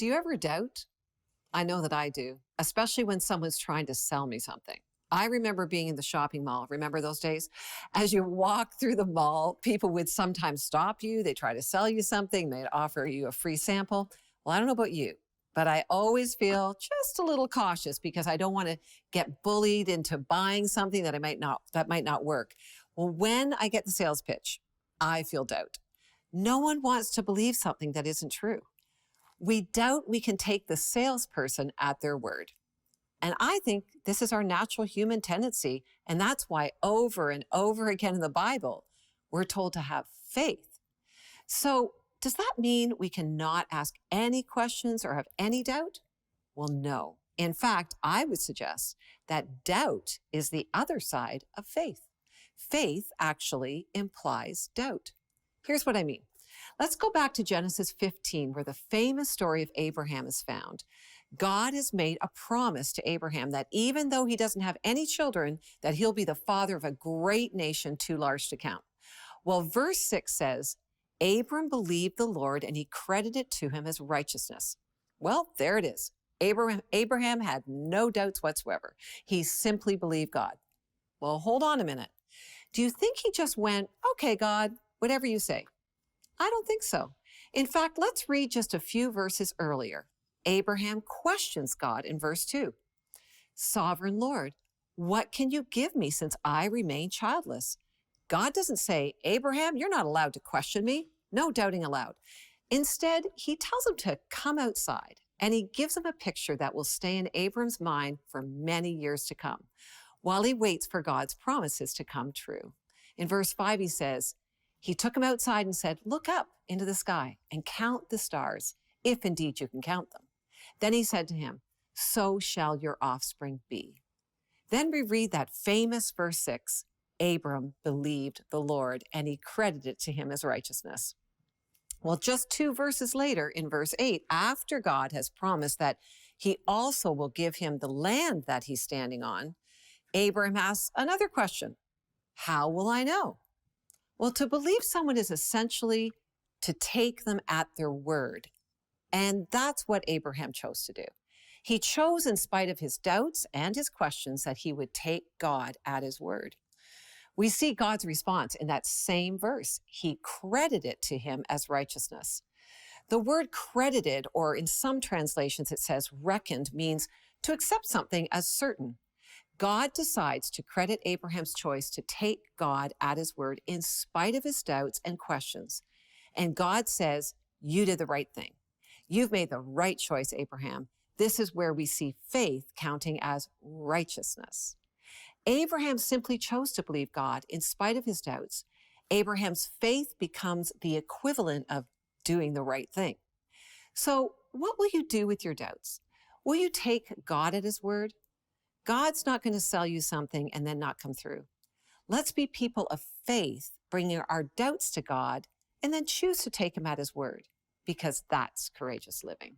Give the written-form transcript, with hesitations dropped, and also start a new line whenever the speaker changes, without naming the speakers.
Do you ever doubt? I know that I do, especially when someone's trying to sell me something. I remember being in the shopping mall. Remember those days? As you walk through the mall, people would sometimes stop you. They try to sell you something. They'd offer you a free sample. Well, I don't know about you, but I always feel just a little cautious because I don't want to get bullied into buying something that might not work. Well, when I get the sales pitch, I feel doubt. No one wants to believe something that isn't true. We doubt we can take the salesperson at their word. And I think this is our natural human tendency. And that's why over and over again in the Bible, we're told to have faith. So does that mean we cannot ask any questions or have any doubt? Well, no. In fact, I would suggest that doubt is the other side of faith. Faith actually implies doubt. Here's what I mean. Let's go back to Genesis 15, where the famous story of Abraham is found. God has made a promise to Abraham that even though he doesn't have any children, that he'll be the father of a great nation too large to count. Well, verse 6 says, Abram believed the Lord and he credited it to him as righteousness. Well, there it is. Abraham had no doubts whatsoever. He simply believed God. Well, hold on a minute. Do you think he just went, okay, God, whatever you say? I don't think so. In fact, let's read just a few verses earlier. Abraham questions God in verse 2. Sovereign Lord, what can you give me since I remain childless? God doesn't say, Abraham, you're not allowed to question me. No doubting allowed. Instead, he tells him to come outside, and he gives him a picture that will stay in Abram's mind for many years to come, while he waits for God's promises to come true. In verse 5, he says, he took him outside and said, look up into the sky and count the stars, if indeed you can count them. Then he said to him, so shall your offspring be. Then we read that famous verse 6, Abram believed the Lord and he credited it to him as righteousness. Well, just 2 verses later in verse 8, after God has promised that he also will give him the land that he's standing on, Abram asks another question. How will I know? Well, to believe someone is essentially to take them at their word. And that's what Abraham chose to do. He chose, in spite of his doubts and his questions, that he would take God at his word. We see God's response in that same verse. He credited it to him as righteousness. The word credited, or in some translations it says reckoned, means to accept something as certain. God decides to credit Abraham's choice to take God at his word in spite of his doubts and questions. And God says, you did the right thing. You've made the right choice, Abraham. This is where we see faith counting as righteousness. Abraham simply chose to believe God in spite of his doubts. Abraham's faith becomes the equivalent of doing the right thing. So what will you do with your doubts? Will you take God at his word? God's not going to sell you something and then not come through. Let's be people of faith, bringing our doubts to God and then choose to take him at his word, because that's courageous living.